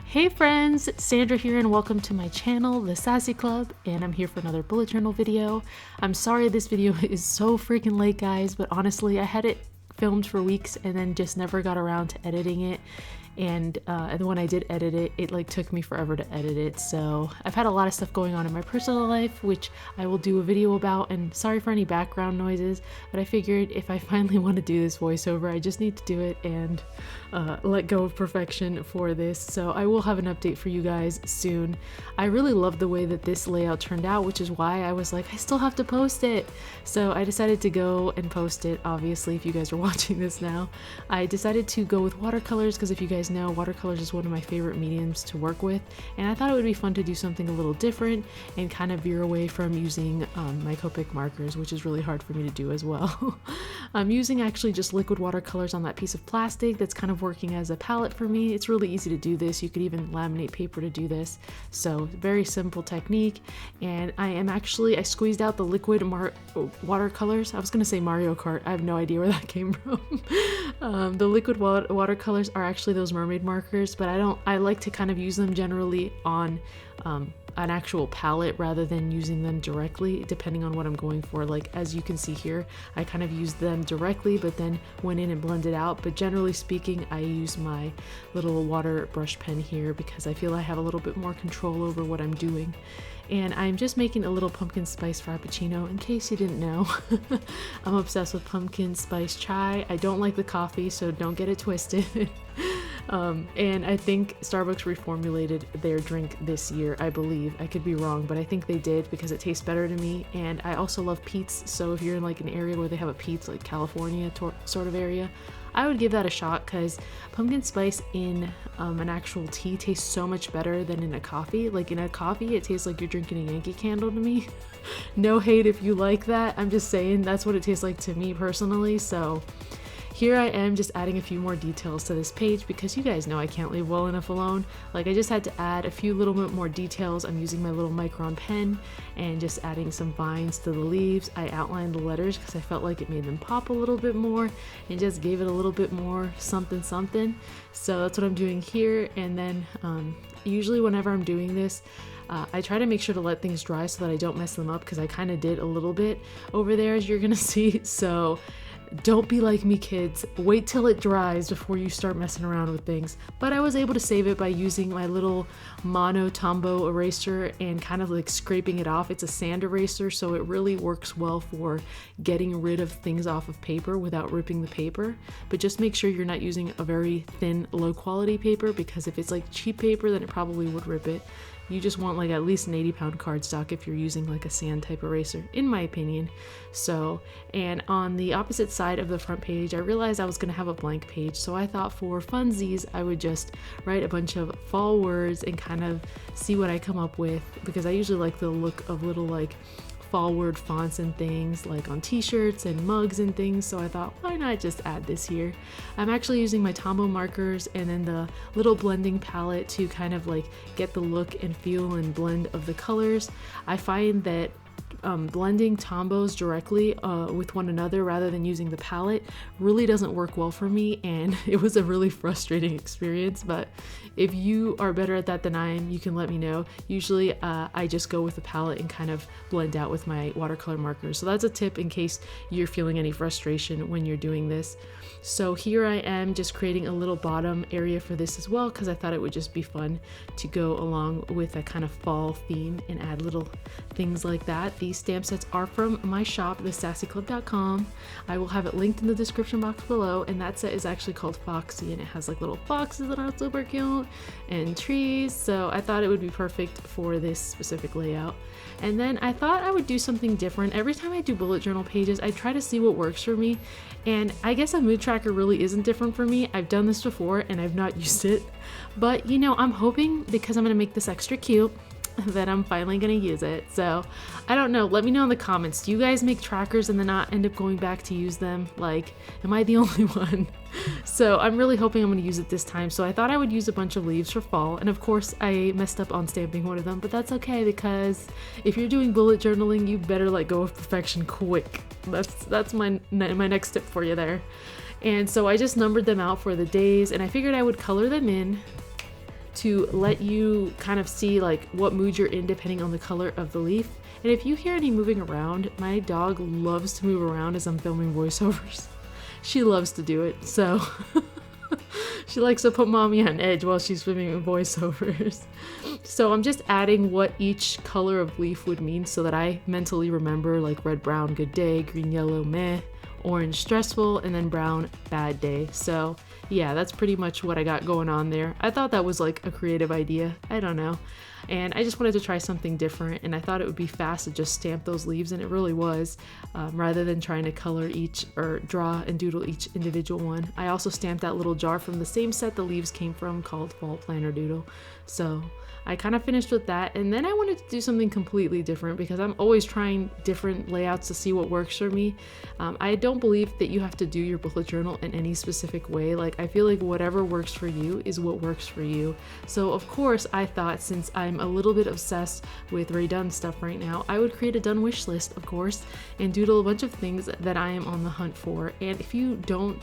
Hey friends, Sandra here and welcome to my channel, The Sassy Club, and I'm here for another bullet journal video. I'm sorry this video is so freaking late, guys, but honestly, I had it filmed for weeks and then just never got around to editing it. And when I did edit it, it like took me forever to edit it. So I've had a lot of stuff going on in my personal life, which I will do a video about, and sorry for any background noises, but I figured if I finally want to do this voiceover, I just need to do it and let go of perfection for this. So I will have an update for you guys soon. I really love the way that this layout turned out, which is why I was like, I still have to post it. So I decided to go and post it. Obviously, if you guys are watching this now, I decided to go with watercolors because if you guys know, watercolors is one of my favorite mediums to work with, and I thought it would be fun to do something a little different and kind of veer away from using my Copic markers, which is really hard for me to do as well. I'm using actually just liquid watercolors on that piece of plastic that's kind of working as a palette for me. It's really easy to do this. You could even laminate paper to do this. So very simple technique. And I squeezed out the liquid watercolors. I was gonna say Mario Kart. I have no idea where that came from. The liquid watercolors are actually those mermaid markers, but I like to kind of use them generally on an actual palette rather than using them directly, depending on what I'm going for. Like as you can see here, I kind of used them directly but then went in and blended out, but generally speaking I use my little water brush pen here because I feel I have a little bit more control over what I'm doing. And I'm just making a little pumpkin spice frappuccino, in case you didn't know. I'm obsessed with pumpkin spice chai. I don't like the coffee, so don't get it twisted. And I think Starbucks reformulated their drink this year, I believe. I could be wrong, but I think they did because it tastes better to me. And I also love Pete's, so if you're in like an area where they have a Pete's, like California sort of area, I would give that a shot because pumpkin spice in an actual tea tastes so much better than in a coffee. Like in a coffee, it tastes like you're drinking a Yankee Candle to me. No hate if you like that. I'm just saying that's what it tastes like to me personally. So here I am just adding a few more details to this page because you guys know I can't leave well enough alone. Like I just had to add a few little bit more details. I'm using my little micron pen and just adding some vines to the leaves. I outlined the letters because I felt like it made them pop a little bit more and just gave it a little bit more something something. So that's what I'm doing here. And then usually whenever I'm doing this, I try to make sure to let things dry so that I don't mess them up because I kind of did a little bit over there, as you're gonna see. So don't be like me, kids. Wait till it dries before you start messing around with things. But I was able to save it by using my little Mono Tombow eraser and kind of like scraping it off. It's a sand eraser, so it really works well for getting rid of things off of paper without ripping the paper. But just make sure you're not using a very thin, low quality paper because if it's like cheap paper, then it probably would rip it. You just want like at least an 80-pound cardstock if you're using like a sand type eraser, in my opinion. So, and on the opposite side of the front page, I realized I was gonna have a blank page. So I thought for funsies, I would just write a bunch of fall words and kind of see what I come up with because I usually like the look of little like fall word fonts and things like on t-shirts and mugs and things, so I thought why not just add this here. I'm actually using my Tombow markers and then the little blending palette to kind of like get the look and feel and blend of the colors. I find that blending Tombows directly with one another rather than using the palette really doesn't work well for me, and it was a really frustrating experience. But if you are better at that than I am, you can let me know. Usually I just go with the palette and kind of blend out with my watercolor markers. So that's a tip in case you're feeling any frustration when you're doing this. So here I am just creating a little bottom area for this as well because I thought it would just be fun to go along with a kind of fall theme and add little things like that. These stamp sets are from my shop, TheSassyClub.com. I will have it linked in the description box below, and that set is actually called Foxy, and it has like little foxes that are super cute and trees, so I thought it would be perfect for this specific layout. And then I thought I would do something different. Every time I do bullet journal pages, I try to see what works for me, and I guess a mood tracker really isn't different for me. I've done this before and I've not used it, but you know, I'm hoping because I'm gonna make this extra cute then I'm finally gonna use it. So I don't know, let me know in the comments, do you guys make trackers and then not end up going back to use them? Like, am I the only one? So I'm really hoping I'm gonna use it this time. So I thought I would use a bunch of leaves for fall, and of course I messed up on stamping one of them, but that's okay, because if you're doing bullet journaling, you better let go of perfection quick. That's my next tip for you there. And so I just numbered them out for the days, and I figured I would color them in to let you kind of see like what mood you're in depending on the color of the leaf. And if you hear any moving around, my dog loves to move around as I'm filming voiceovers. She loves to do it, so she likes to put mommy on edge while she's filming voiceovers. So I'm just adding what each color of leaf would mean so that I mentally remember, like red, brown, good day, green, yellow, meh, orange, stressful, and then brown, bad day. So yeah, that's pretty much what I got going on there. I thought that was like a creative idea. I don't know. And I just wanted to try something different, and I thought it would be fast to just stamp those leaves, and it really was, rather than trying to color each or draw and doodle each individual one. I also stamped that little jar from the same set the leaves came from called Fall Planner Doodle. So I kind of finished with that, and then I wanted to do something completely different because I'm always trying different layouts to see what works for me. I don't believe that you have to do your bullet journal in any specific way. Like, I feel like whatever works for you is what works for you. So of course I thought, since I'm a little bit obsessed with Rae Dunn stuff right now, I would create a Dunn wish list, of course, and doodle a bunch of things that I am on the hunt for. And if you don't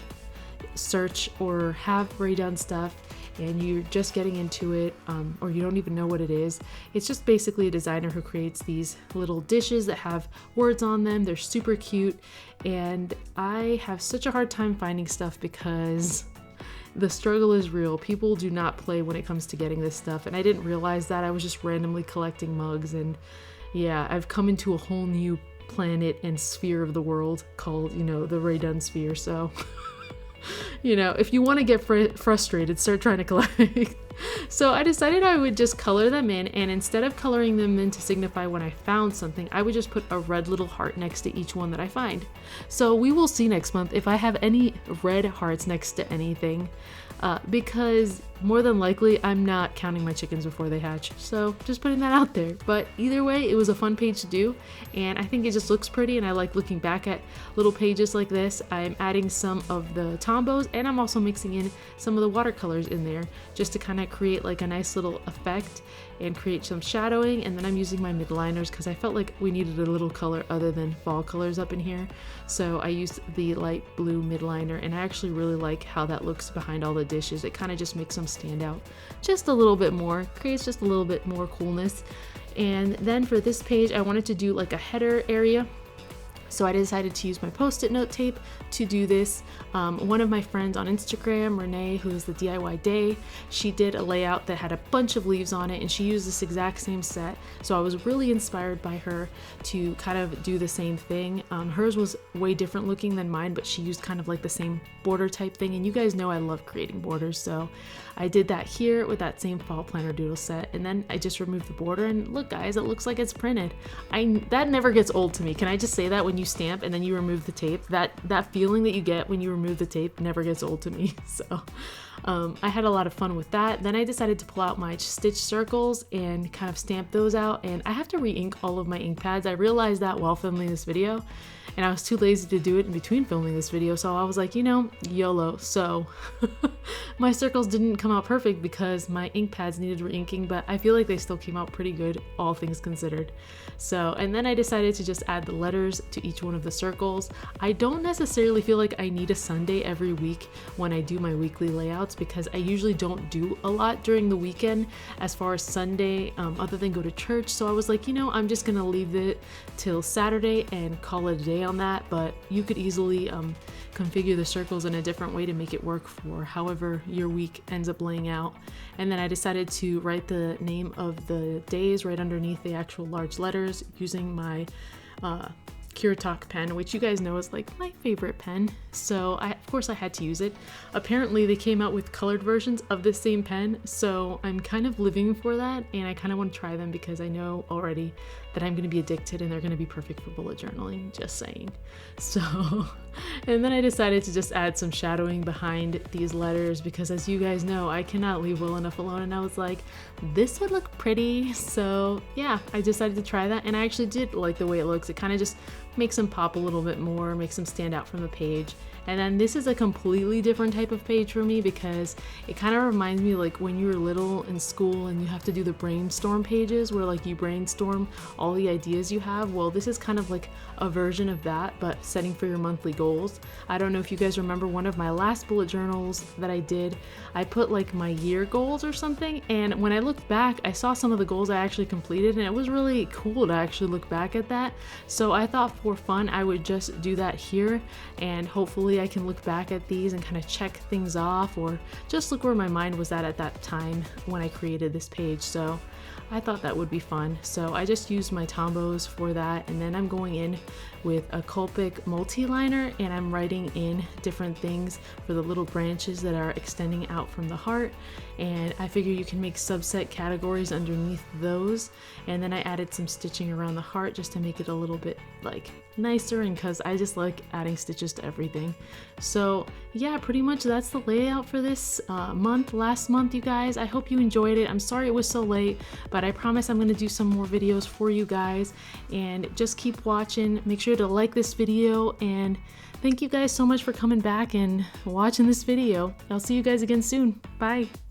search or have Rae Dunn stuff and you're just getting into it, or you don't even know what it is, it's just basically a designer who creates these little dishes that have words on them. They're super cute, and I have such a hard time finding stuff because the struggle is real. People do not play when it comes to getting this stuff, and I didn't realize that. I was just randomly collecting mugs, and yeah, I've come into a whole new planet and sphere of the world called, you know, the Rae Dunn sphere. So you know, if you want to get frustrated, start trying to collect. So I decided I would just color them in, and instead of coloring them in to signify when I found something, I would just put a red little heart next to each one that I find. So we will see next month if I have any red hearts next to anything, because more than likely I'm not counting my chickens before they hatch. So just putting that out there. But either way, it was a fun page to do, and I think it just looks pretty, and I like looking back at little pages like this. I'm adding some of the tombos, and I'm also mixing in some of the watercolors in there just to kind of create like a nice little effect and create some shadowing. And then I'm using my midliners because I felt like we needed a little color other than fall colors up in here. So I used the light blue midliner, and I actually really like how that looks behind all the dishes. It kind of just makes them stand out just a little bit more, creates just a little bit more coolness. And then for this page, I wanted to do like a header area. So I decided to use my post-it note tape to do this. One of my friends on Instagram, Renee, who is the DIY Day, she did a layout that had a bunch of leaves on it, and she used this exact same set. So I was really inspired by her to kind of do the same thing. Hers was way different looking than mine, but she used kind of like the same border type thing. And you guys know I love creating borders, so I did that here with that same Fall Planner Doodle set. And then I just removed the border, and look guys, it looks like it's printed. That never gets old to me. Can I just say that? When you stamp and then you remove the tape, that feeling that you get when you remove the tape never gets old to me. So I had a lot of fun with that. Then I decided to pull out my stitch circles and kind of stamp those out, and I have to re-ink all of my ink pads. I realized that while filming this video, and I was too lazy to do it in between filming this video, so I was like, you know, YOLO. So my circles didn't come out perfect because my ink pads needed re-inking, but I feel like they still came out pretty good, all things considered. So, and then I decided to just add the letters to each one of the circles. I don't necessarily feel like I need a Sunday every week when I do my weekly layouts, because I usually don't do a lot during the weekend as far as Sunday, other than go to church. So I was like, you know, I'm just gonna leave it till Saturday and call it a day on that. But you could easily configure the circles in a different way to make it work for however your week ends up laying out. And then I decided to write the name of the days right underneath the actual large letters using my Curatalk pen, which you guys know is like my favorite pen. So course I had to use it. Apparently they came out with colored versions of this same pen, so I'm kind of living for that, and I kind of want to try them because I know already that I'm going to be addicted and they're going to be perfect for bullet journaling, just saying. So, and then I decided to just add some shadowing behind these letters because, as you guys know, I cannot leave well enough alone, and I was like, this would look pretty. So yeah, I decided to try that, and I actually did like the way it looks. It kind of just makes them pop a little bit more, makes them stand out from the page. And then this is a completely different type of page for me because it kind of reminds me like when you were little in school and you have to do the brainstorm pages where like you brainstorm all the ideas you have. Well, this is kind of like a version of that, but setting for your monthly goals. I don't know if you guys remember one of my last bullet journals that I did, I put like my year goals or something, and when I looked back, I saw some of the goals I actually completed, and it was really cool to actually look back at that. So I thought for fun, I would just do that here, and hopefully I can look back at these and kind of check things off, or just look where my mind was at that time when I created this page. So I thought that would be fun. So I just used my Tombos for that, and then I'm going in with a Copic multi-liner, and I'm writing in different things for the little branches that are extending out from the heart, and I figure you can make subset categories underneath those. And then I added some stitching around the heart just to make it a little bit like nicer, and because I just like adding stitches to everything. So yeah, pretty much that's the layout for this last month, you guys. I hope you enjoyed it. I'm sorry it was so late, but I promise I'm going to do some more videos for you guys, and just keep watching. Make sure to like this video, and thank you guys so much for coming back and watching this video. I'll see you guys again soon. Bye.